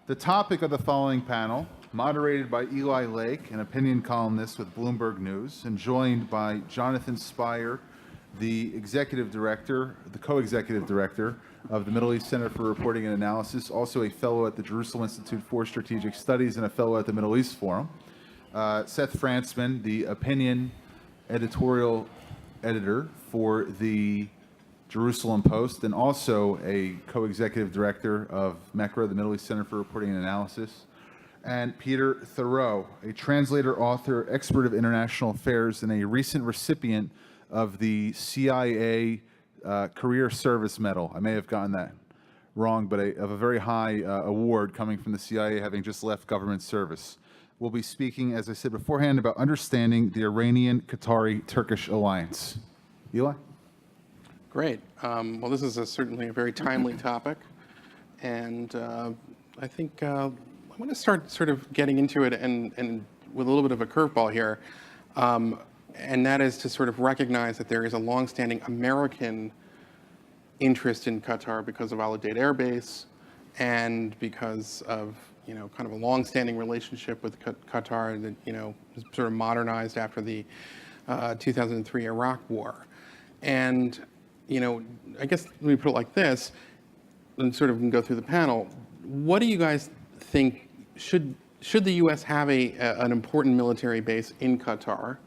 The topic of the following panel, moderated by Eli Lake, an opinion columnist with Bloomberg News, and joined by Jonathan Spire, the executive director, the co-executive director of the Middle East Center for Reporting and Analysis, also a fellow at the Jerusalem Institute for Strategic Studies and a fellow at the Middle East Forum. Seth Frantzman, the opinion editorial editor for the Jerusalem Post, and also a co-executive director of MECRA, the Middle East Center for Reporting and Analysis, and Peter Theroux, a translator, author, expert of international affairs, and a recent recipient of the CIA Career Service Medal. I may have gotten that wrong, but of a very high award coming from the CIA, having just left government service. We'll be speaking, as I said beforehand, about understanding the Iranian-Qatari-Turkish alliance. Eli? Great. Well, this is certainly a very timely topic, and I think I want to start sort of getting into it and with a little bit of a curveball here, and that is to sort of recognize that there is a longstanding American interest in Qatar because of Al Udeid Air Base and because of kind of a longstanding relationship with Qatar that was sort of modernized after the 2003 Iraq War, and I guess let me put it like this, and sort of go through the panel. What do you guys think, should the U.S. have an important military base in Qatar,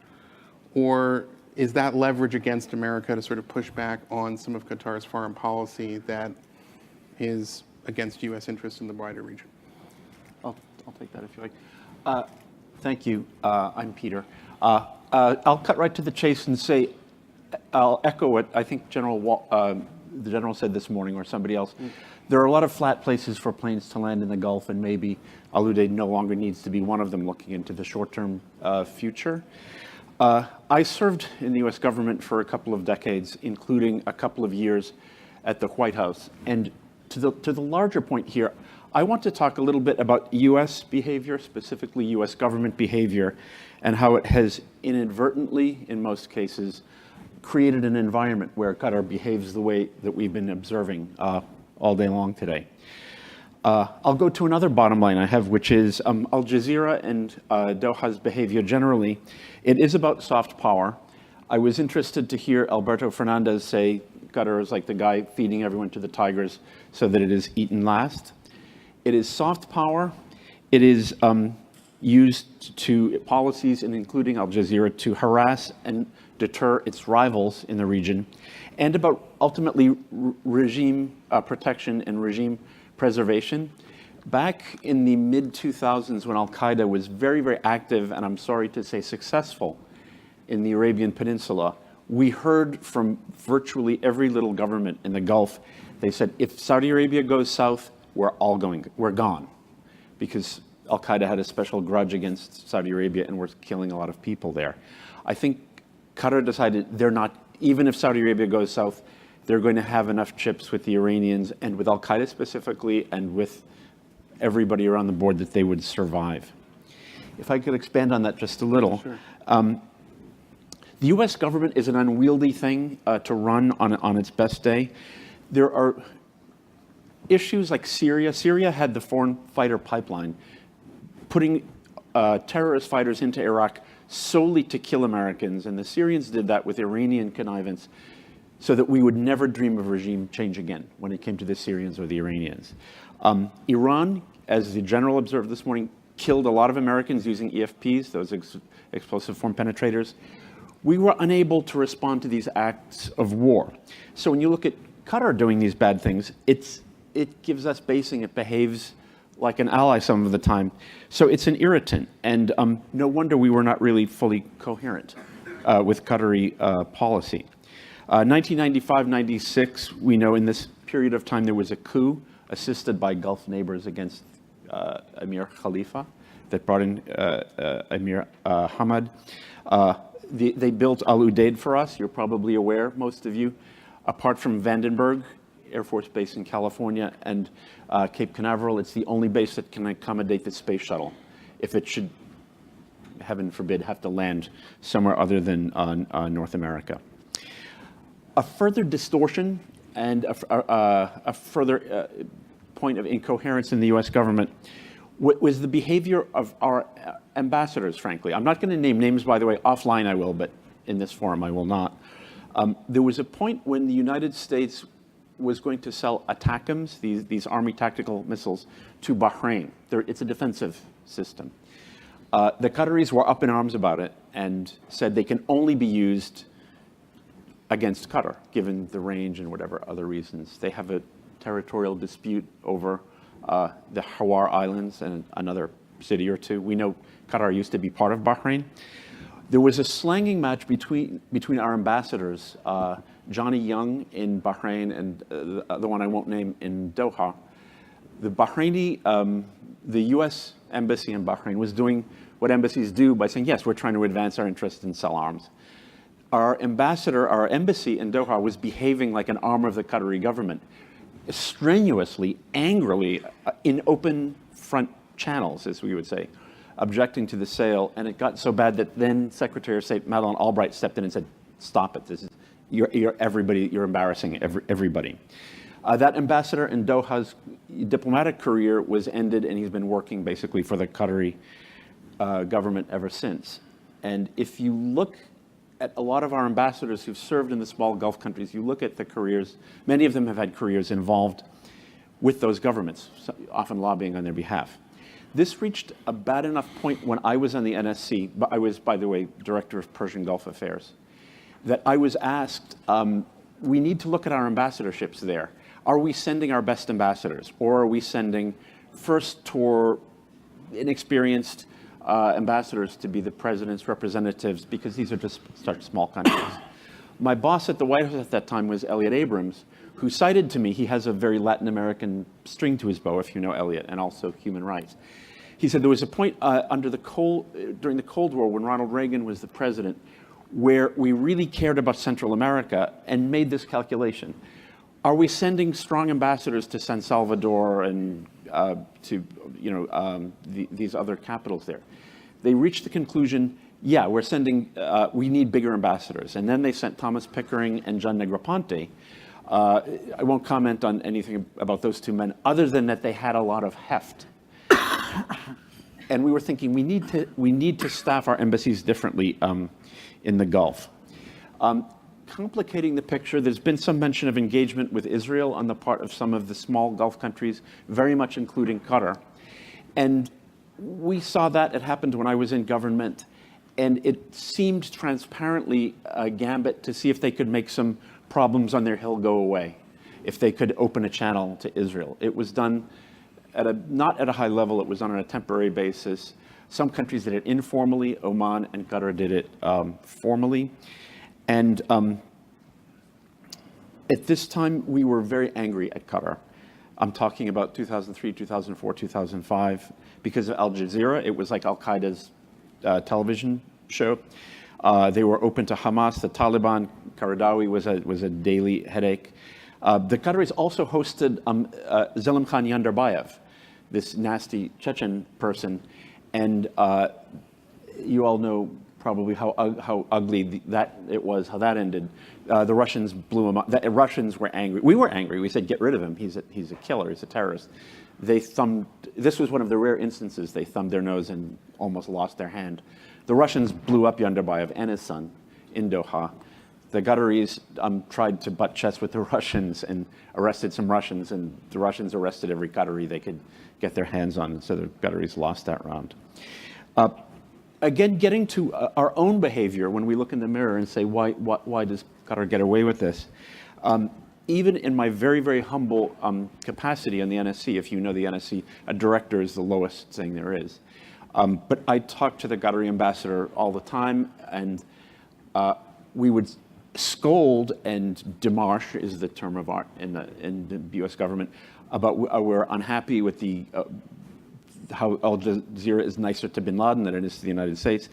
or is that leverage against America to sort of push back on some of Qatar's foreign policy that is against U.S. interests in the wider region? I'll take that if you like. Thank you. I'm Peter. I'll cut right to the chase and say, I'll echo what I think the general said this morning, or somebody else. There are a lot of flat places for planes to land in the Gulf, and maybe Al Udeid no longer needs to be one of them looking into the short-term future. I served in the U.S. government for a couple of decades, including a couple of years at the White House. And to the larger point here, I want to talk a little bit about U.S. behavior, specifically U.S. government behavior, and how it has inadvertently, in most cases, created an environment where Qatar behaves the way that we've been observing all day long today. I'll go to another bottom line I have, which is Al Jazeera and Doha's behavior generally. It is about soft power. I was interested to hear Alberto Fernandez say Qatar is like the guy feeding everyone to the tigers so that it is eaten last. It is soft power. It is used to policies, and including Al Jazeera, to harass and deter its rivals in the region, and about ultimately regime protection and regime preservation. Back in the mid-2000s, when Al-Qaeda was very, very active, and I'm sorry to say successful, in the Arabian Peninsula, we heard from virtually every little government in the Gulf. They said, if Saudi Arabia goes south, we're gone, because Al-Qaeda had a special grudge against Saudi Arabia and was killing a lot of people there. I think Qatar decided they're not, even if Saudi Arabia goes south, they're going to have enough chips with the Iranians and with Al-Qaeda specifically and with everybody around the board that they would survive. If I could expand on that just a little. Sure. The U.S. government is an unwieldy thing to run on its best day. There are issues like Syria. Syria had the foreign fighter pipeline, putting terrorist fighters into Iraq solely to kill Americans, and the Syrians did that with Iranian connivance so that we would never dream of regime change again when it came to the Syrians or the Iranians. Iran, as the general observed this morning, killed a lot of Americans using EFPs, those explosive form penetrators. We were unable to respond to these acts of war. So when you look at Qatar doing these bad things, it gives us basing, it behaves like an ally some of the time. So it's an irritant, and no wonder we were not really fully coherent with Qatari policy. 1995-96, we know in this period of time there was a coup assisted by Gulf neighbors against Emir Khalifa that brought in Emir Hamad. They built Al Udeid for us, you're probably aware, most of you. Apart from Vandenberg Air Force Base in California and Cape Canaveral, it's the only base that can accommodate the space shuttle if it should, heaven forbid, have to land somewhere other than North America. A further distortion and a further point of incoherence in the US government was the behavior of our ambassadors, frankly. I'm not going to name names, by the way. Offline I will, but in this forum I will not. There was a point when the United States was going to sell ATACMS, these Army tactical missiles, to Bahrain. It's a defensive system. The Qataris were up in arms about it and said they can only be used against Qatar, given the range and whatever other reasons. They have a territorial dispute over the Hawar Islands and another city or two. We know Qatar used to be part of Bahrain. There was a slanging match between our ambassadors, Johnny Young in Bahrain and the one I won't name in Doha. The Bahraini, the U.S. embassy in Bahrain was doing what embassies do by saying, yes, we're trying to advance our interests and sell arms. Our ambassador, our embassy in Doha was behaving like an arm of the Qatari government, strenuously, angrily, in open front channels, as we would say, objecting to the sale. And it got so bad that then Secretary of State Madeleine Albright stepped in and said, stop it. This is, you're embarrassing everybody. That ambassador in Doha's diplomatic career was ended, and he's been working basically for the Qatari government ever since. And if you look at a lot of our ambassadors who've served in the small Gulf countries, you look at the careers, many of them have had careers involved with those governments, often lobbying on their behalf. This reached a bad enough point when I was on the NSC, but I was, by the way, Director of Persian Gulf Affairs, that I was asked, we need to look at our ambassadorships there. Are we sending our best ambassadors, or are we sending first tour inexperienced ambassadors to be the president's representatives, because these are just such small countries? My boss at the White House at that time was Elliot Abrams, who cited to me, he has a very Latin American string to his bow, if you know Elliot, and also human rights. He said there was a point during the Cold War when Ronald Reagan was the president where we really cared about Central America and made this calculation. Are we sending strong ambassadors to San Salvador and to these other capitals there? They reached the conclusion, yeah, we're sending, we need bigger ambassadors. And then they sent Thomas Pickering and John Negroponte. I won't comment on anything about those two men, other than that they had a lot of heft. And we were thinking we need to staff our embassies differently in the Gulf. Complicating the picture, there's been some mention of engagement with Israel on the part of some of the small Gulf countries, very much including Qatar. And we saw that. It happened when I was in government. And it seemed transparently a gambit to see if they could make some problems on their hill go away, if they could open a channel to Israel. It was done not at a high level, it was done on a temporary basis. Some countries did it informally, Oman and Qatar did it formally. And at this time, we were very angry at Qatar. I'm talking about 2003, 2004, 2005. Because of Al Jazeera, it was like Al-Qaeda's television show. They were open to Hamas, the Taliban. Qaradawi was a daily headache. The Qataris also hosted Zelim Khan Yandarbayev, this nasty Chechen person. And you all know probably how ugly it was, how that ended. The Russians blew him up. The Russians were angry. We were angry. We said, get rid of him. He's a killer. He's a terrorist. This was one of the rare instances they thumbed their nose and almost lost their hand. The Russians blew up Yandarbayev and his son in Doha. The Qataris tried to butt chest with the Russians and arrested some Russians, and the Russians arrested every Qatari they could get their hands on, so the Qataris lost that round. Again, getting to our own behavior when we look in the mirror and say, why does Qatar get away with this? Even in my very, very humble capacity on the NSC, if you know the NSC, a director is the lowest thing there is. But I talk to the Qatari ambassador all the time, and we would scold and démarche is the term of art in the U.S. government about we're unhappy with how Al Jazeera is nicer to bin Laden than it is to the United States.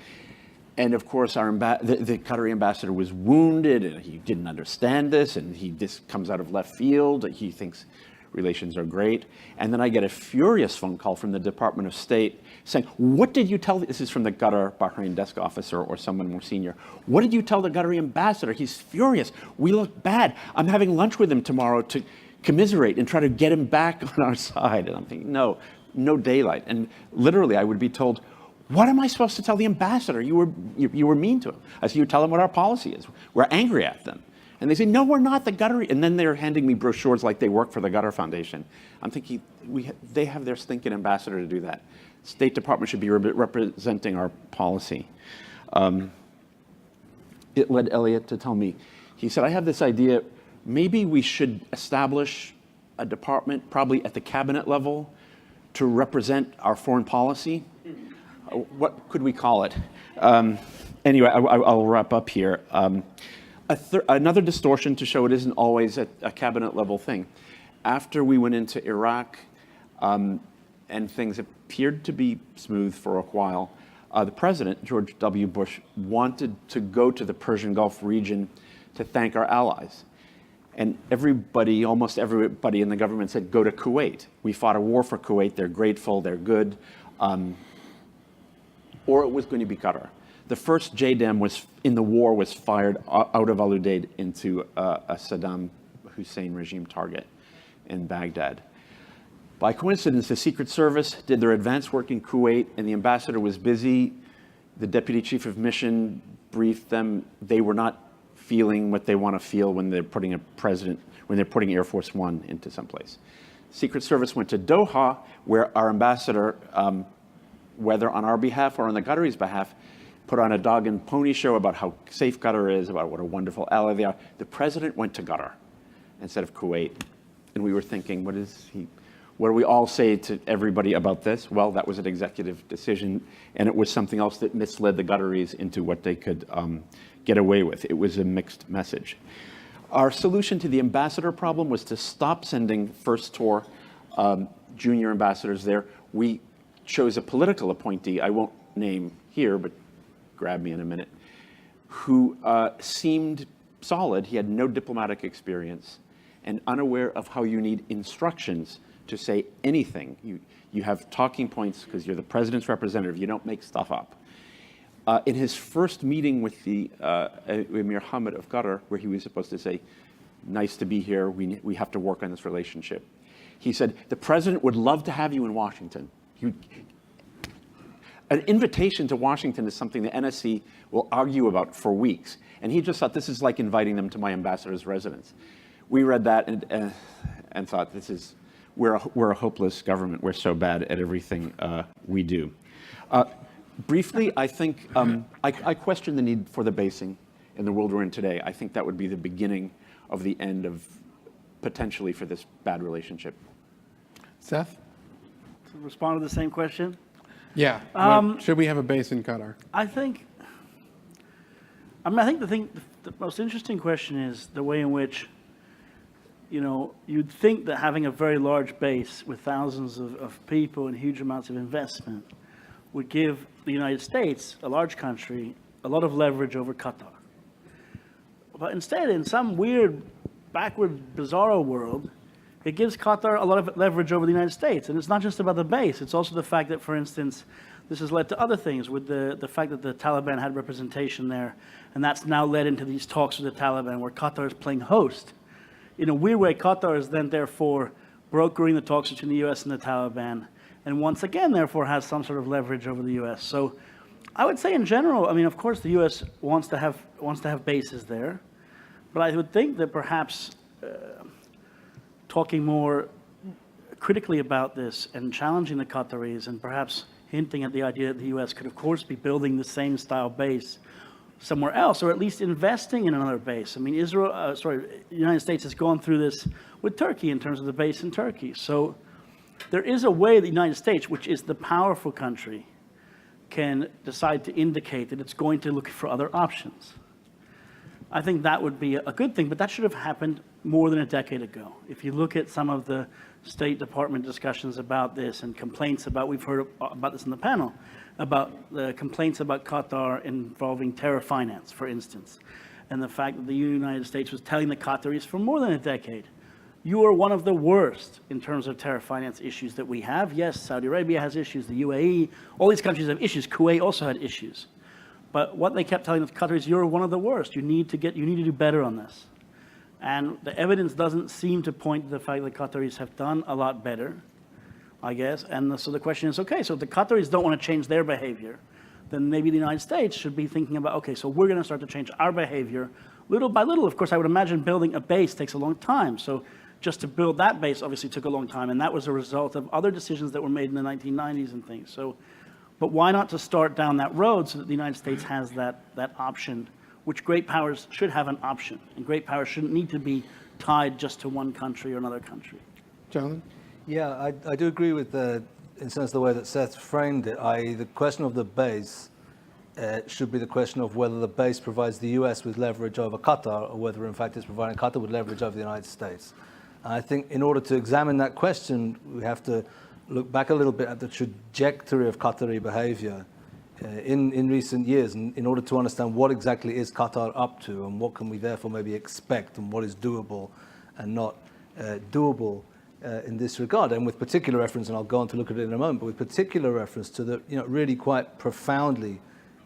And of course, the Qatari ambassador was wounded, and he didn't understand this, and this comes out of left field. He thinks relations are great. And then I get a furious phone call from the Department of State saying, what did you tell, this is from the Qatar Bahrain desk officer or someone more senior, what did you tell the Qatari ambassador? He's furious. We look bad. I'm having lunch with him tomorrow to commiserate and try to get him back on our side. And I'm thinking, no daylight. And literally, I would be told, what am I supposed to tell the ambassador? You were mean to him. I said, you tell him what our policy is. We're angry at them. And they say, no, we're not the Qatar. And then they're handing me brochures like they work for the Qatar Foundation. I'm thinking, they have their stinking ambassador to do that. State Department should be representing our policy. It led Elliot to tell me, he said, I have this idea, maybe we should establish a department, probably at the cabinet level, to represent our foreign policy. What could we call it? Anyway, I'll wrap up here. Another distortion to show it isn't always a cabinet level thing. After we went into Iraq and things appeared to be smooth for a while, the president, George W. Bush, wanted to go to the Persian Gulf region to thank our allies. And almost everybody in the government said, go to Kuwait. We fought a war for Kuwait. They're grateful. They're good. Or it was going to be Qatar. The first JDAM in the war was fired out of Al Udeid into a Saddam Hussein regime target in Baghdad. By coincidence, the Secret Service did their advance work in Kuwait, and the ambassador was busy. The deputy chief of mission briefed them. They were not feeling what they want to feel when they're putting Air Force One into someplace. Secret Service went to Doha, where our ambassador, whether on our behalf or on the Qataris' behalf, put on a dog and pony show about how safe Qatar is, about what a wonderful ally they are. The president went to Qatar instead of Kuwait. And we were thinking, what do we all say to everybody about this? Well, that was an executive decision, and it was something else that misled the Qataris into what they could get away with. It was a mixed message. Our solution to the ambassador problem was to stop sending first tour junior ambassadors there. We chose a political appointee, I won't name here, but grab me in a minute, who seemed solid. He had no diplomatic experience and unaware of how you need instructions to say anything. You have talking points because you're the president's representative. You don't make stuff up. In his first meeting with the Emir Hamad of Qatar, where he was supposed to say, nice to be here, we have to work on this relationship, he said, the president would love to have you in Washington. An invitation to Washington is something the NSC will argue about for weeks. And he just thought, this is like inviting them to my ambassador's residence. We read that and thought, we're a hopeless government. We're so bad at everything we do. Briefly, I think, I question the need for the basing in the world we're in today. I think that would be the beginning of the end of, potentially, for this bad relationship. Seth? To respond to the same question? Yeah. Should we have a base in Qatar? I think the most interesting question is the way in which, you'd think that having a very large base with thousands of people and huge amounts of investment would give the United States, a large country, a lot of leverage over Qatar. But instead, in some weird, backward, bizarro world, it gives Qatar a lot of leverage over the United States. And it's not just about the base. It's also the fact that, for instance, this has led to other things with the fact that the Taliban had representation there. And that's now led into these talks with the Taliban where Qatar is playing host. In a weird way, Qatar is then, therefore, brokering the talks between the U.S. and the Taliban. And once again, therefore, has some sort of leverage over the U.S. So I would say in general, of course, the U.S. wants to have bases there. But I would think that perhaps talking more critically about this and challenging the Qataris and perhaps hinting at the idea that the U.S. could, of course, be building the same style base somewhere else, or at least investing in another base. The United States has gone through this with Turkey in terms of the base in Turkey. So there is a way the United States, which is the powerful country, can decide to indicate that it's going to look for other options. I think that would be a good thing, but that should have happened more than a decade ago. If you look at some of the State Department discussions about this and complaints about, we've heard about this in the panel, about the complaints about Qatar involving terror finance, for instance, and the fact that the United States was telling the Qataris for more than a decade, you are one of the worst in terms of terror finance issues that we have. Yes, Saudi Arabia has issues, the UAE, all these countries have issues. Kuwait also had issues. But what they kept telling the Qataris, you're one of the worst. You need to do better on this. And the evidence doesn't seem to point to the fact that Qataris have done a lot better, I guess. And so the question is, okay, so if the Qataris don't want to change their behavior, then maybe the United States should be thinking about, okay, so we're going to start to change our behavior little by little. Of course, I would imagine building a base takes a long time. So just to build that base obviously took a long time, and that was a result of other decisions that were made in the 1990s and things. So, but why not to start down that road so that the United States has that option, which great powers should have an option, and great powers shouldn't need to be tied just to one country or another country. Jonathan? Yeah, I do agree with in a sense the way that Seth framed it, i.e. the question of the base should be the question of whether the base provides the US with leverage over Qatar, or whether in fact it's providing Qatar with leverage over the United States. And I think in order to examine that question, we have to look back a little bit at the trajectory of Qatari behavior in recent years, in order to understand what exactly is Qatar up to, and what can we therefore maybe expect, and what is doable and not doable in this regard. And with particular reference, and I'll go on to look at it in a moment, but with particular reference to the really quite profoundly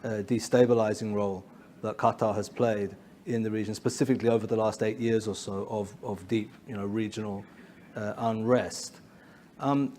destabilizing role that Qatar has played in the region, specifically over the last 8 years or so of deep regional unrest.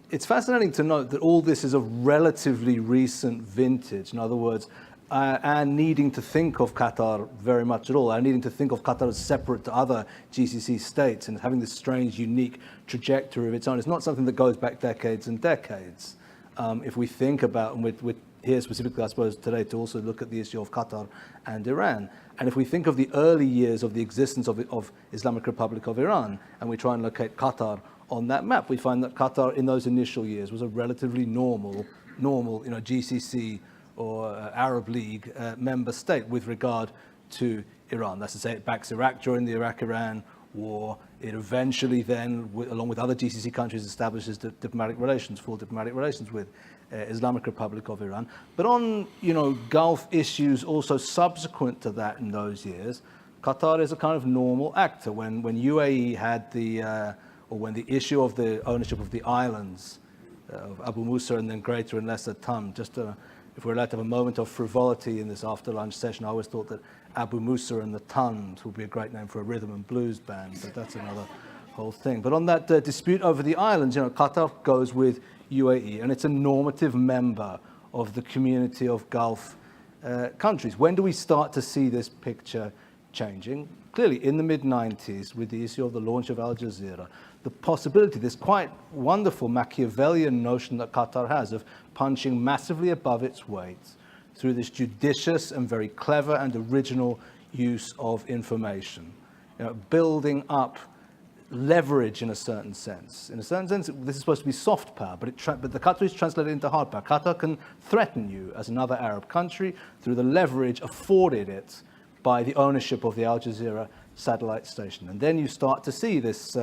It's fascinating to note that all this is of relatively recent vintage. In other words, our needing to think of Qatar very much at all, our needing to think of Qatar as separate to other GCC states and having this strange, unique trajectory of its own, is not something that goes back decades and decades. If we think about, and we're here specifically, I suppose, today to also look at the issue of Qatar and Iran. And if we think of the early years of the existence of Islamic Republic of Iran, and we try and locate Qatar on that map, we find that Qatar in those initial years was a relatively normal GCC or Arab League member state with regard to Iran. That's to say, it backs Iraq during the Iraq-Iran war. It eventually then, along with other GCC countries, establishes full diplomatic relations with Islamic Republic of Iran. But on, Gulf issues also subsequent to that in those years, Qatar is a kind of normal actor. When UAE had when the issue of the ownership of the islands of Abu Musa and then Greater and Lesser Thumb, if we're allowed to have a moment of frivolity in this after-lunch session, I always thought that Abu Musa and the Tons would be a great name for a rhythm and blues band, but that's another whole thing. But on that dispute over the islands, Qatar goes with UAE, and it's a normative member of the community of Gulf countries. When do we start to see this picture changing? Clearly, in the mid-90s, with the issue of the launch of Al Jazeera, the possibility, this quite wonderful Machiavellian notion that Qatar has of punching massively above its weight through this judicious and very clever and original use of information, building up leverage in a certain sense. In a certain sense, this is supposed to be soft power, but the Qataris translate it into hard power. Qatar can threaten you as another Arab country through the leverage afforded it by the ownership of the Al Jazeera satellite station. And then you start to see this,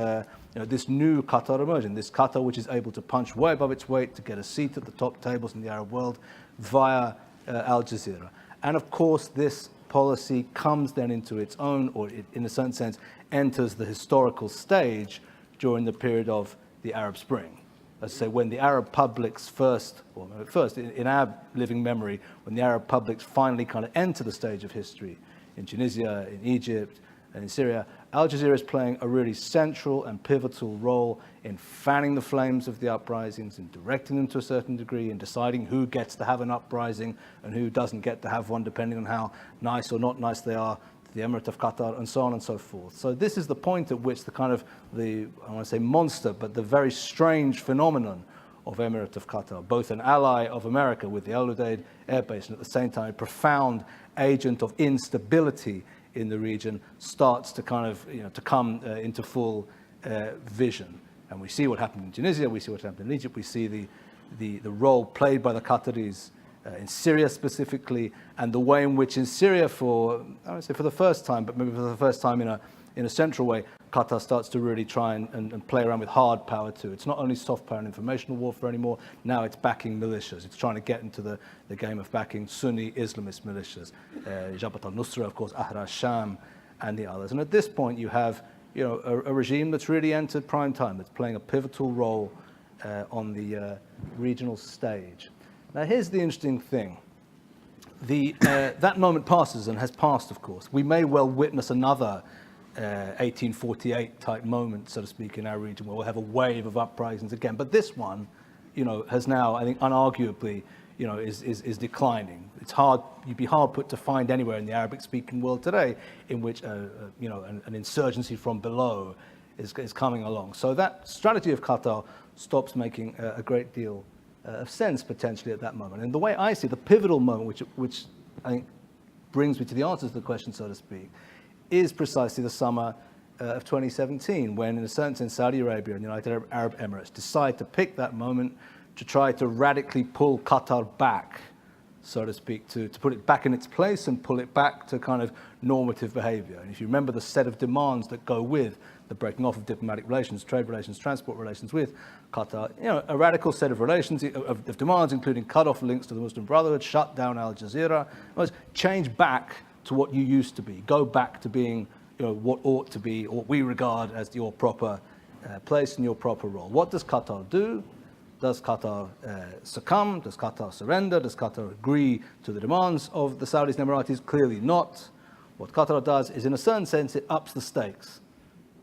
this new Qatar emerging, this Qatar which is able to punch way above its weight to get a seat at the top tables in the Arab world via Al Jazeera. And of course, this policy comes then into its own, or it, in a certain sense, enters the historical stage during the period of the Arab Spring. Let's say when the Arab publics in our living memory, when the Arab publics finally kind of enter the stage of history in Tunisia, in Egypt, and in Syria, Al Jazeera is playing a really central and pivotal role in fanning the flames of the uprisings, in directing them to a certain degree, in deciding who gets to have an uprising and who doesn't get to have one, depending on how nice or not nice they are to the Emirate of Qatar, and so on and so forth. So this is the point at which I want to say monster, but the very strange phenomenon of Emirate of Qatar, both an ally of America with the Al Udeid air base, and at the same time a profound agent of instability in the region, starts to kind of, to come into full vision. And we see what happened in Tunisia, we see what happened in Egypt, we see the role played by the Qataris in Syria specifically, and the way in which in Syria I would say for the first time, but maybe for the first time in a central way, Qatar starts to really try and play around with hard power too. It's not only soft power and informational warfare anymore, now it's backing militias. It's trying to get into the game of backing Sunni Islamist militias. Jabhat al-Nusra, of course, Ahrar Sham, and the others. And at this point you have a regime that's really entered prime time, that's playing a pivotal role on the regional stage. Now here's the interesting thing. That moment passes and has passed, of course. We may well witness another 1848 type moment, so to speak, in our region, where we'll have a wave of uprisings again. But this one, has now, I think, unarguably, is declining. It's hard. You'd be hard put to find anywhere in the Arabic-speaking world today in which, an insurgency from below is coming along. So that strategy of Qatar stops making a great deal of sense potentially at that moment. And the way I see the pivotal moment, which I think brings me to the answer to the question, so to speak, is precisely the summer of 2017, when, in a certain sense, Saudi Arabia and the United Arab Emirates decide to pick that moment to try to radically pull Qatar back, so to speak, to put it back in its place and pull it back to kind of normative behavior. And if you remember the set of demands that go with the breaking off of diplomatic relations, trade relations, transport relations with Qatar, a radical set of relations, of demands, including cut off links to the Muslim Brotherhood, shut down Al Jazeera, change back to what you used to be, go back to being what ought to be, or what we regard as your proper place and your proper role. What does Qatar do? Does Qatar succumb? Does Qatar surrender? Does Qatar agree to the demands of the Saudis and Emiratis? Clearly not. What Qatar does is, in a certain sense, it ups the stakes.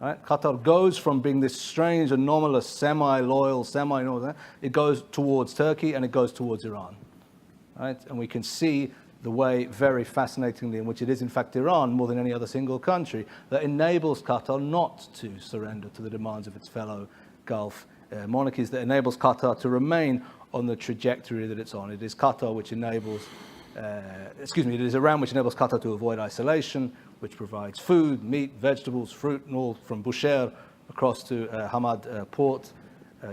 Right? Qatar goes from being this strange, anomalous, semi-loyal, semi-northern, it goes towards Turkey and it goes towards Iran. Right? And we can see the way, very fascinatingly, in which it is in fact Iran, more than any other single country, that enables Qatar not to surrender to the demands of its fellow Gulf monarchies, that enables Qatar to remain on the trajectory that it's on. It is Qatar which enables, it is Iran which enables Qatar to avoid isolation, which provides food, meat, vegetables, fruit, and all from Bushehr across to Hamad port,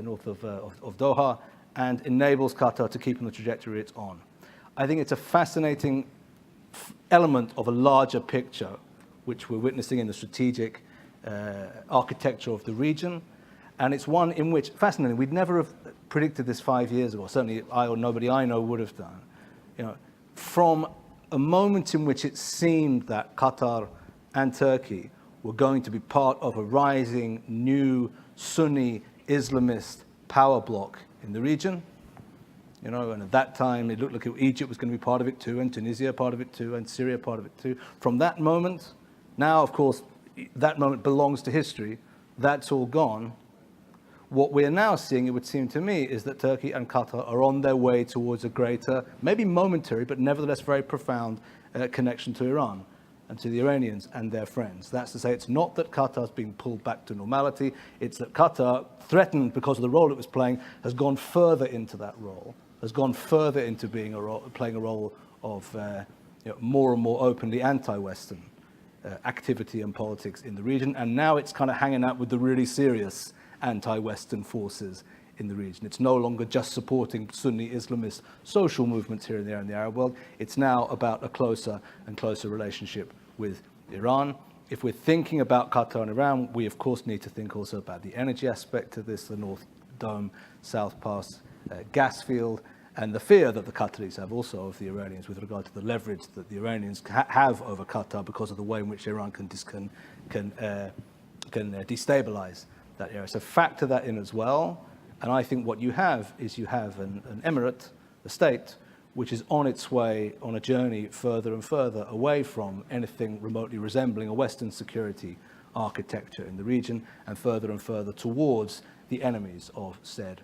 north of Doha, and enables Qatar to keep on the trajectory it's on. I think it's a fascinating element of a larger picture, which we're witnessing in the strategic architecture of the region. And it's one in which, fascinating, we'd never have predicted this 5 years ago. Certainly I or nobody I know would have done. From a moment in which it seemed that Qatar and Turkey were going to be part of a rising new Sunni Islamist power bloc in the region, and at that time it looked like Egypt was going to be part of it too, and Tunisia part of it too, and Syria part of it too. From that moment, now of course that moment belongs to history. That's all gone. What we're now seeing, it would seem to me, is that Turkey and Qatar are on their way towards a greater, maybe momentary, but nevertheless very profound connection to Iran and to the Iranians and their friends. That's to say, it's not that Qatar's being pulled back to normality, it's that Qatar, threatened because of the role it was playing, has gone further into that role, has gone further into being playing a role of more and more openly anti-Western activity and politics in the region, and now it's kind of hanging out with the really serious anti-Western forces in the region. It's no longer just supporting Sunni Islamist social movements here and there in the Arab world. It's now about a closer and closer relationship with Iran. If we're thinking about Qatar and Iran, we of course need to think also about the energy aspect of this, the North Dome, South Pass gas field, and the fear that the Qataris have also of the Iranians with regard to the leverage that the Iranians have over Qatar because of the way in which Iran can destabilize that area. So factor that in as well. And I think what you have is an emirate, a state, which is on its way on a journey further and further away from anything remotely resembling a Western security architecture in the region, and further towards the enemies of said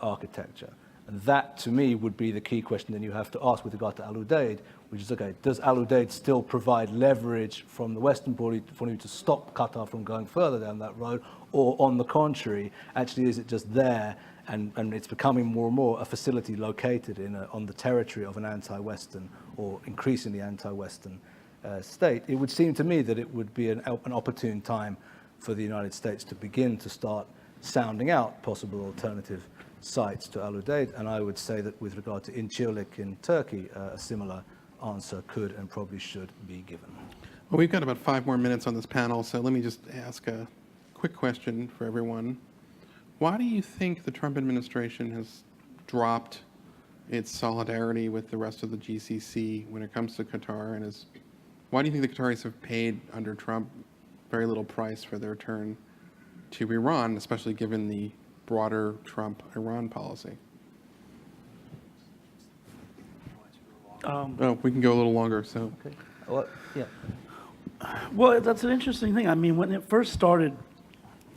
architecture. And that, to me, would be the key question then you have to ask with regard to Al Udeid, which is, okay, does Al Udeid still provide leverage from the Western point of view to stop Qatar from going further down that road? Or on the contrary, actually, is it just there and it's becoming more and more a facility located on the territory of an anti-Western or increasingly anti-Western state? It would seem to me that it would be an opportune time for the United States to begin to start sounding out possible alternative sites to Al Udeid, and I would say that with regard to Incirlik in Turkey, a similar answer could and probably should be given. Well, we've got about 5 more minutes on this panel, so let me just ask a quick question for everyone. Why do you think the Trump administration has dropped its solidarity with the rest of the GCC when it comes to Qatar, and why do you think the Qataris have paid under Trump very little price for their turn to Iran, especially given the broader Trump-Iran policy? Um, Oh, we can go a little longer, so. Okay. Well, yeah. Well, that's an interesting thing. I mean, when it first started,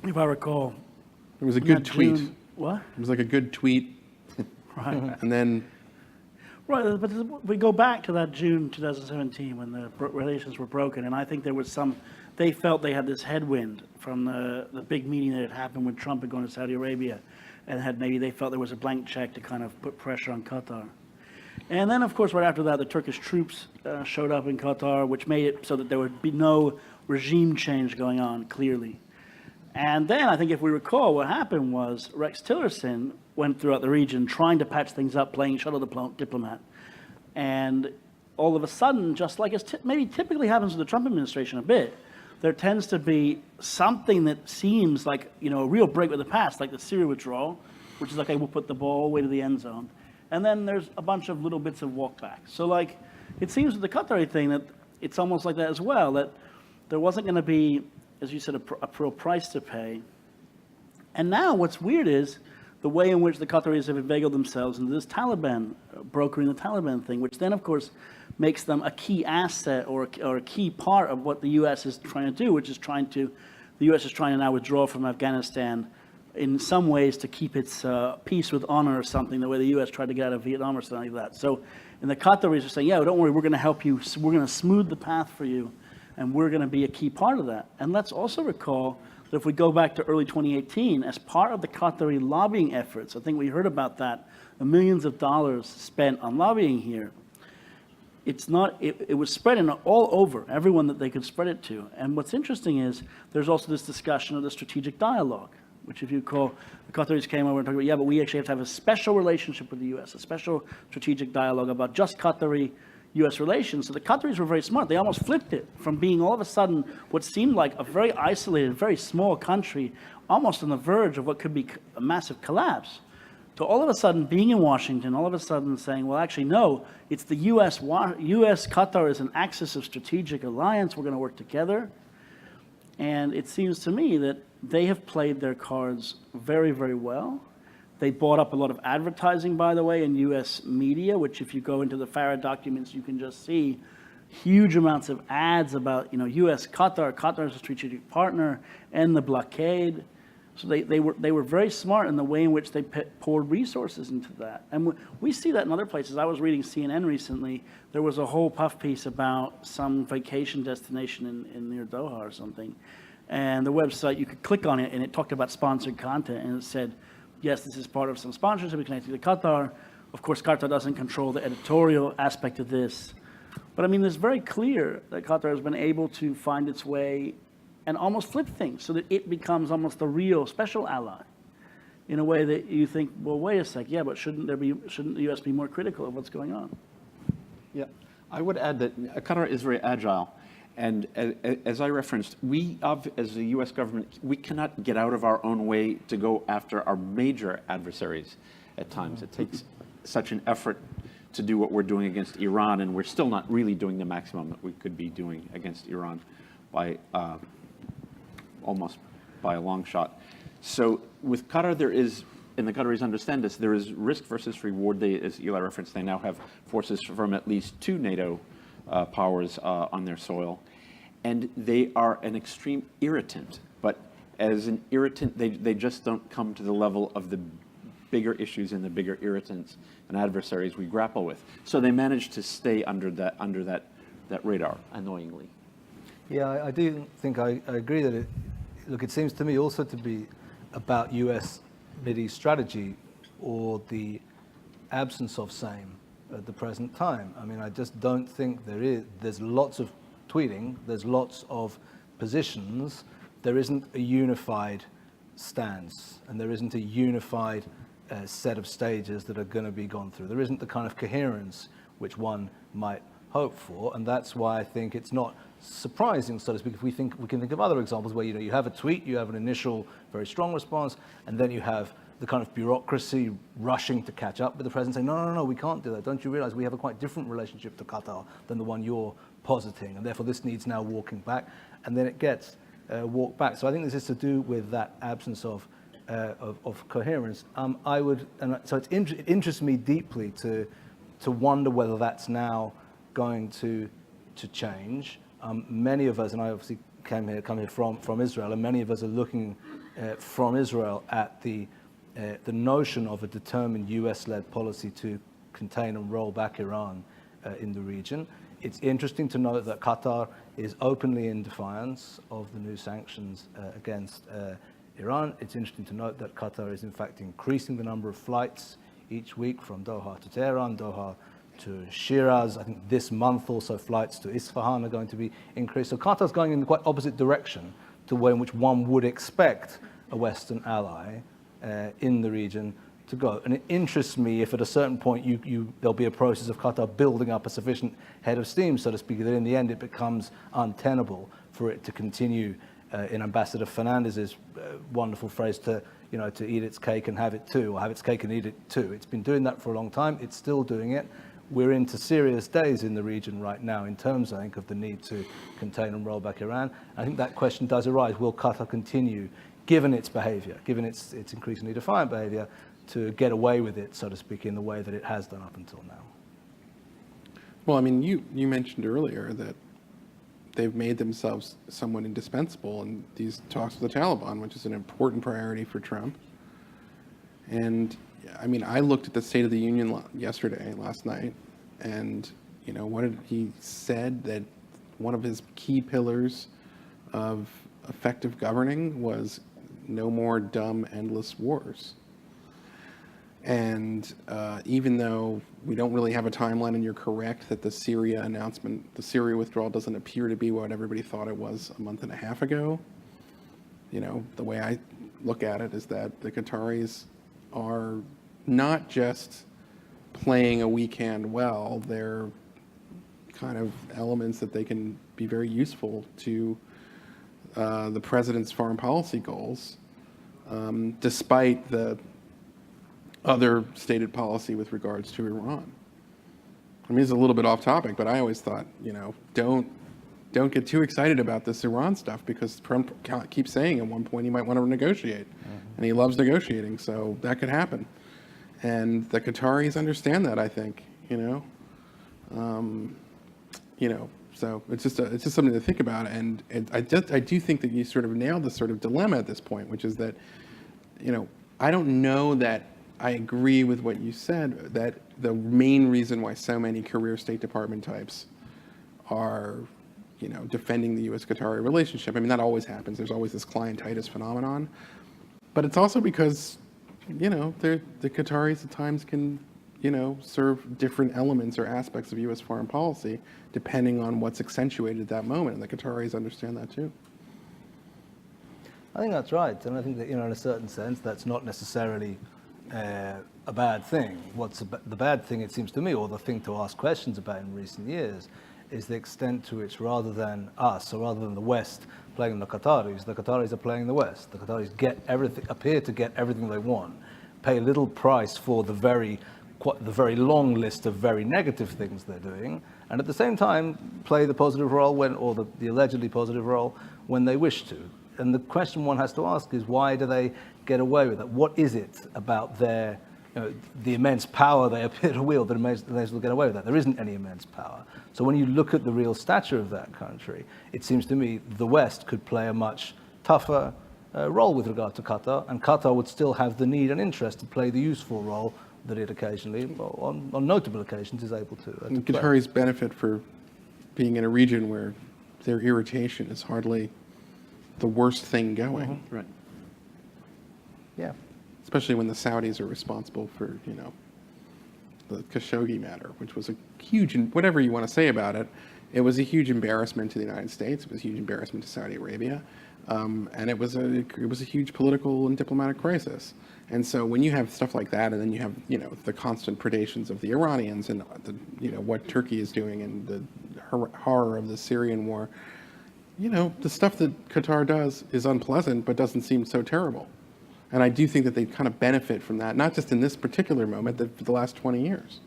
if I recall, It was a in good that tweet. June- what? It was like a good tweet, Right. and then Right, but we go back to that June 2017 when the relations were broken, and I think there was they felt they had this headwind from the big meeting that had happened when Trump had gone to Saudi Arabia, and maybe they felt there was a blank check to kind of put pressure on Qatar. And then, of course, right after that, the Turkish troops showed up in Qatar, which made it so that there would be no regime change going on, clearly. And then, I think if we recall, what happened was Rex Tillerson went throughout the region trying to patch things up, playing shuttle diplomat. And all of a sudden, just like maybe typically happens with the Trump administration a bit, there tends to be something that seems like, a real break with the past, like the Syria withdrawal, which is like, okay, we'll put the ball all the way to the end zone. And then there's a bunch of little bits of walk back. So it seems with the Qatari thing that it's almost like that as well, that there wasn't going to be, as you said, a real price to pay. And now what's weird is the way in which the Qataris have inveigled themselves into this Taliban, brokering the Taliban thing, which then, of course, makes them a key asset or a key part of what the U.S. is trying to do, which is the U.S. is trying to now withdraw from Afghanistan in some ways to keep its peace with honor or something, the way the U.S. tried to get out of Vietnam or something like that. So, and the Qataris are saying, yeah, don't worry, we're going to help you. We're going to smooth the path for you, and we're going to be a key part of that. And let's also recall that if we go back to early 2018, as part of the Qatari lobbying efforts, I think we heard about that, the millions of dollars spent on lobbying here. It was spread all over, everyone that they could spread it to. And what's interesting is there's also this discussion of the strategic dialogue, which if you recall, the Qataris came over and talked about, yeah, but we actually have to have a special relationship with the U.S., a special strategic dialogue about just Qatari-U.S. relations. So the Qataris were very smart. They almost flipped it from being all of a sudden what seemed like a very isolated, very small country, almost on the verge of what could be a massive collapse, to all of a sudden being in Washington, all of a sudden saying, well, actually, no, it's the U.S. Qatar is an axis of strategic alliance. We're going to work together. And it seems to me that they have played their cards very, very well. They bought up a lot of advertising, by the way, in U.S. media, which if you go into the FARA documents, you can just see huge amounts of ads about, U.S. Qatar is a strategic partner, and the blockade. So they were very smart in the way in which they poured resources into that. And we see that in other places. I was reading CNN recently. There was a whole puff piece about some vacation destination in near Doha or something. And the website, you could click on it, and it talked about sponsored content. And it said, yes, this is part of some sponsorship connected to Qatar. Of course, Qatar doesn't control the editorial aspect of this. But I mean, it's very clear that Qatar has been able to find its way and almost flip things so that it becomes almost the real special ally in a way that you think, well, wait a sec, yeah, but shouldn't the U.S. be more critical of what's going on? Yeah, I would add that Qatar is very agile. And as I referenced, as the U.S. government, we cannot get out of our own way to go after our major adversaries at times. It takes such an effort to do what we're doing against Iran, and we're still not really doing the maximum that we could be doing against Iran by almost by a long shot. So with Qatar, there is, and the Qataris understand this, there is risk versus reward. As Eli referenced, they now have forces from at least 2 NATO powers on their soil. And they are an extreme irritant. But as an irritant, they just don't come to the level of the bigger issues and the bigger irritants and adversaries we grapple with. So they manage to stay under that radar, annoyingly. Yeah, I do think I agree that it seems to me also to be about US Mideast strategy or the absence of same at the present time. I mean, I just don't think there's lots of tweeting, there's lots of positions, there isn't a unified stance, and there isn't a unified set of stages that are going to be gone through. There isn't the kind of coherence which one might hope for, and that's why I think it's not surprising, so to speak, if we can think of other examples where you have a tweet, you have an initial very strong response, and then you have the kind of bureaucracy rushing to catch up with the president, saying, no, we can't do that. Don't you realize we have a quite different relationship to Qatar than the one you're positing, and therefore this needs now walking back, and then it gets walked back. So I think this is to do with that absence of coherence. It interests me deeply to wonder whether that's now going to change. Many of us, and I obviously come here from Israel, and many of us are looking from Israel at the notion of a determined US-led policy to contain and roll back Iran in the region. It's interesting to note that Qatar is openly in defiance of the new sanctions against Iran. It's interesting to note that Qatar is in fact increasing the number of flights each week from Doha to Tehran, Doha to Shiraz. I think this month also flights to Isfahan are going to be increased. So Qatar's going in the quite opposite direction to the way in which one would expect a Western ally in the region to go. And it interests me if at a certain point there'll be a process of Qatar building up a sufficient head of steam, so to speak, that in the end it becomes untenable for it to continue, in Ambassador Fernandez's wonderful phrase, to eat its cake and have it too, or have its cake and eat it too. It's been doing that for a long time. It's still doing it. We're into serious days in the region right now in terms, I think, of the need to contain and roll back Iran. I think that question does arise. Will Qatar continue, given its behavior, given its increasingly defiant behavior, to get away with it, so to speak, in the way that it has done up until now? Well, I mean, you mentioned earlier that they've made themselves somewhat indispensable in these talks with the Taliban, which is an important priority for Trump. And I mean, I looked at the State of the Union last night, and what did he said? That one of his key pillars of effective governing was no more dumb, endless wars. And even though we don't really have a timeline, and you're correct that the Syria announcement, the Syria withdrawal doesn't appear to be what everybody thought it was a month and a half ago, the way I look at it is that the Qataris are not just playing a weak hand well, they're kind of elements that they can be very useful to the president's foreign policy goals, despite the other stated policy with regards to Iran. I mean, it's a little bit off topic, but I always thought, don't get too excited about this Iran stuff, because Trump keeps saying at one point he might want to negotiate, and he loves negotiating, so that could happen. And the Qataris understand that, I think, so it's just something to think about. And I do think that you sort of nailed this sort of dilemma at this point, which is that, I don't know that I agree with what you said, that the main reason why so many career State Department types are, defending the U.S.-Qatari relationship. I mean, that always happens. There's always this clientitis phenomenon. But it's also because, the Qataris at times can, serve different elements or aspects of U.S. foreign policy, depending on what's accentuated at that moment. And the Qataris understand that too. I think that's right. And I think that, in a certain sense, that's not necessarily a bad thing. The bad thing, it seems to me, or the thing to ask questions about in recent years, is the extent to which, rather than us, or rather than the West playing the Qataris are playing the West. The Qataris appear to get everything they want, pay little price for the very long list of very negative things they're doing, and at the same time play the positive role or the allegedly positive role when they wish to. And the question one has to ask is, why do they get away with it? What is it about their, the immense power they appear to wield that makes them get away with that? There isn't any immense power. So when you look at the real stature of that country, it seems to me the West could play a much tougher role with regard to Qatar, and Qatar would still have the need and interest to play the useful role that it occasionally, on notable occasions, is able to play. Qataris benefit for being in a region where their irritation is hardly the worst thing going. Mm-hmm. Right. Yeah. Especially when the Saudis are responsible for, the Khashoggi matter, which was a huge, whatever you want to say about it, it was a huge embarrassment to the United States. It was a huge embarrassment to Saudi Arabia. And it was a huge political and diplomatic crisis. And so when you have stuff like that, and then you have, the constant predations of the Iranians and what Turkey is doing and the horror of the Syrian war, the stuff that Qatar does is unpleasant, but doesn't seem so terrible. And I do think that they kind of benefit from that, not just in this particular moment, but for the last 20 years.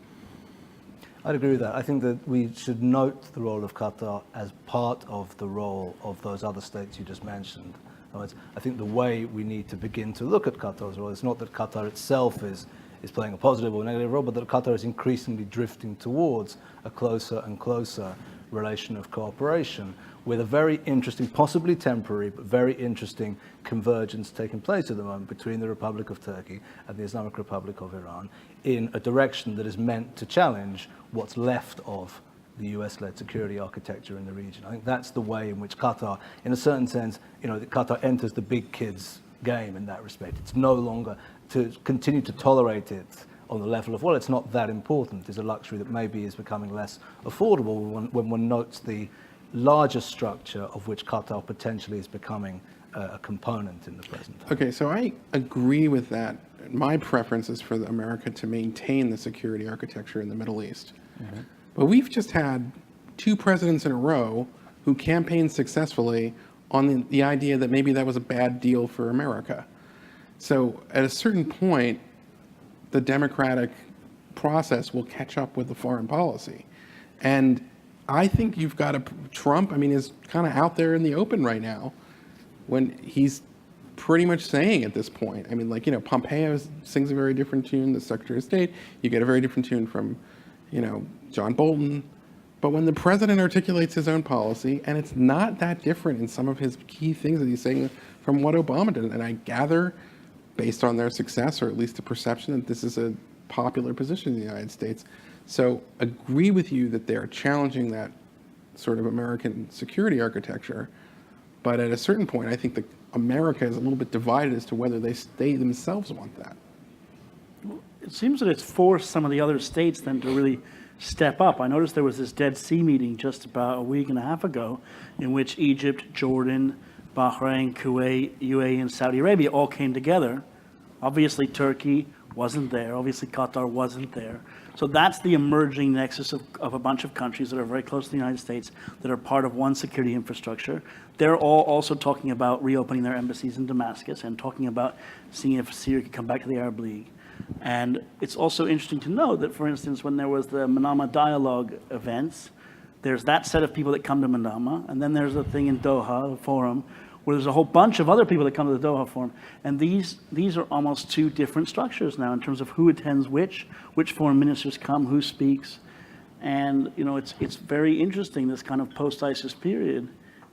I'd agree with that. I think that we should note the role of Qatar as part of the role of those other states you just mentioned. I think the way we need to begin to look at Qatar's role is not that Qatar itself is playing a positive or negative role, but that Qatar is increasingly drifting towards a closer and closer relation of cooperation, with a very interesting, possibly temporary, but very interesting convergence taking place at the moment between the Republic of Turkey and the Islamic Republic of Iran in a direction that is meant to challenge what's left of the US-led security architecture in the region. I think that's the way in which Qatar, in a certain sense, Qatar enters the big kids game in that respect. It's no longer to continue to tolerate it on the level of, well, it's not that important, is a luxury that maybe is becoming less affordable when one notes the larger structure of which Qatar potentially is becoming a component in the present time. Okay, so I agree with that. My preference is for America to maintain the security architecture in the Middle East. Mm-hmm. But we've just had 2 presidents in a row who campaigned successfully on the idea that maybe that was a bad deal for America. So at a certain point, the democratic process will catch up with the foreign policy. And I think you've got Trump, is kind of out there in the open right now when he's pretty much saying at this point, Pompeo sings a very different tune, the Secretary of State, you get a very different tune from, John Bolton. But when the president articulates his own policy, and it's not that different in some of his key things that he's saying from what Obama did, and I gather, based on their success, or at least the perception that this is a popular position in the United States. So agree with you that they're challenging that sort of American security architecture. But at a certain point, I think that America is a little bit divided as to whether they themselves want that. It seems that it's forced some of the other states then to really step up. I noticed there was this Dead Sea meeting just about a week and a half ago in which Egypt, Jordan, Bahrain, Kuwait, UAE, and Saudi Arabia all came together. Obviously, Turkey wasn't there. Obviously, Qatar wasn't there. So that's the emerging nexus of a bunch of countries that are very close to the United States that are part of one security infrastructure. They're all also talking about reopening their embassies in Damascus and talking about seeing if Syria could come back to the Arab League. And it's also interesting to note that, for instance, when there was the Manama Dialogue events, there's that set of people that come to Manama, and then there's a thing in Doha, the forum, where there's a whole bunch of other people that come to the Doha Forum. And these are almost 2 different structures now in terms of who attends which foreign ministers come, who speaks. And, it's very interesting, this kind of post-ISIS period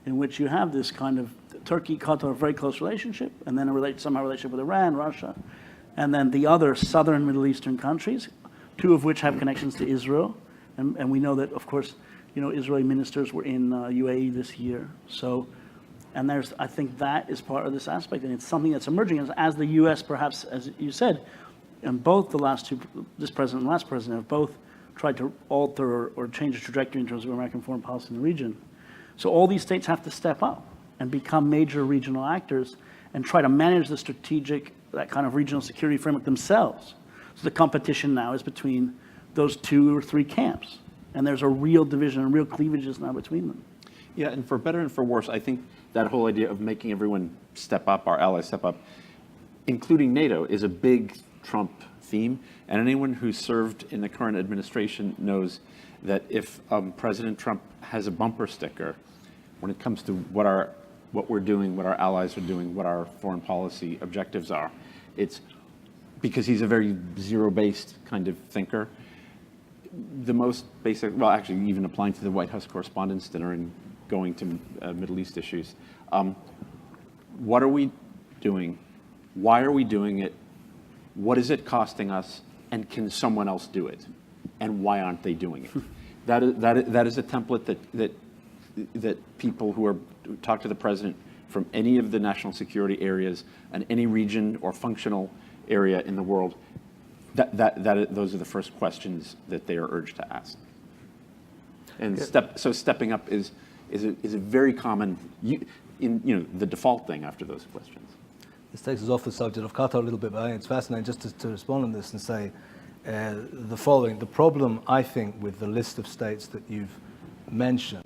in which you have this kind of Turkey-Qatar very close relationship, and then somehow relationship with Iran, Russia, and then the other southern Middle Eastern countries, 2 of which have connections to Israel. And we know that, of course, Israeli ministers were in UAE this year. So, and I think that is part of this aspect, and it's something that's emerging as the U.S. perhaps, as you said, and both the last 2, this president and last president, have both tried to alter or change the trajectory in terms of American foreign policy in the region. So all these states have to step up and become major regional actors and try to manage the strategic, that kind of regional security framework themselves. So the competition now is between those 2 or 3 camps, and there's a real division and real cleavages now between them. Yeah, and for better and for worse, I think that whole idea of making everyone step up, our allies step up, including NATO, is a big Trump theme. And anyone who's served in the current administration knows that if President Trump has a bumper sticker when it comes to what we're doing, what our allies are doing, what our foreign policy objectives are, it's because he's a very zero-based kind of thinker. The most basic, well, actually, even applying to the White House Correspondents' Dinner and going to Middle East issues. What are we doing? Why are we doing it? What is it costing us? And can someone else do it? And why aren't they doing it? That is a template that people who talk to the president from any of the national security areas and any region or functional area in the world, those are the first questions that they are urged to ask. And stepping up is a very common, the default thing after those questions. This takes us off the subject of Qatar a little bit, but I think it's fascinating just to respond on this and say the following. The problem, I think, with the list of states that you've mentioned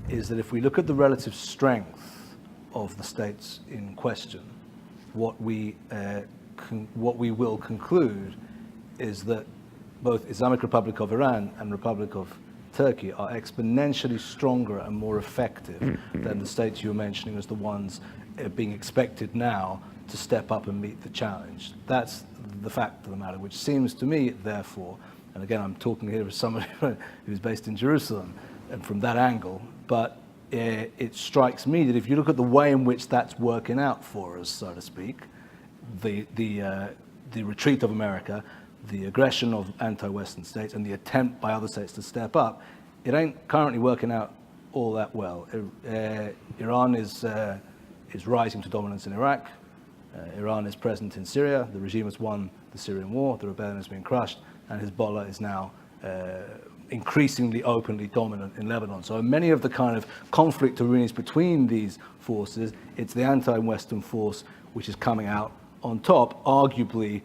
is that if we look at the relative strength of the states in question, what we will conclude is that both Islamic Republic of Iran and Republic of Turkey are exponentially stronger and more effective than the states you're mentioning as the ones being expected now to step up and meet the challenge. That's the fact of the matter, which seems to me, therefore, and again, I'm talking here as somebody who's based in Jerusalem, and from that angle. But it strikes me that if you look at the way in which that's working out for us, so to speak, the retreat of America, the aggression of anti-Western states, and the attempt by other states to step up, it ain't currently working out all that well. Iran is rising to dominance in Iraq. Iran is present in Syria. The regime has won the Syrian war. The rebellion has been crushed, and Hezbollah is now increasingly openly dominant in Lebanon. So in many of the kind of conflict arenas between these forces, it's the anti-Western force which is coming out on top, arguably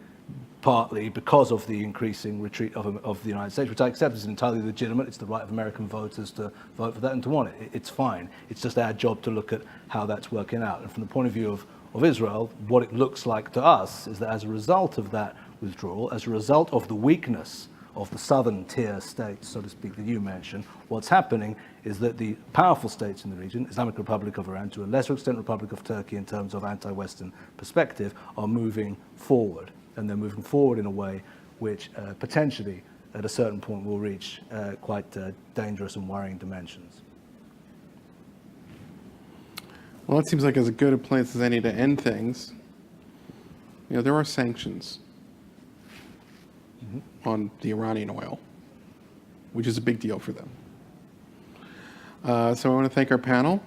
partly because of the increasing retreat of the United States, which I accept is entirely legitimate. It's the right of American voters to vote for that and to want it. It's fine. It's just our job to look at how that's working out. And from the point of view of Israel, what it looks like to us is that as a result of that withdrawal, as a result of the weakness of the southern tier states, so to speak, that you mentioned, what's happening is that the powerful states in the region, Islamic Republic of Iran, to a lesser extent Republic of Turkey in terms of anti-Western perspective, are moving forward. And they're moving forward in a way which potentially, at a certain point, will reach quite dangerous and worrying dimensions. Well, it seems like as good a place as any to end things. You know, there are sanctions on the Iranian oil, which is a big deal for them. So I want to thank our panel,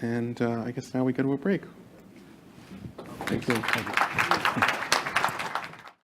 and I guess now we go to a break. Thank you. Thank you.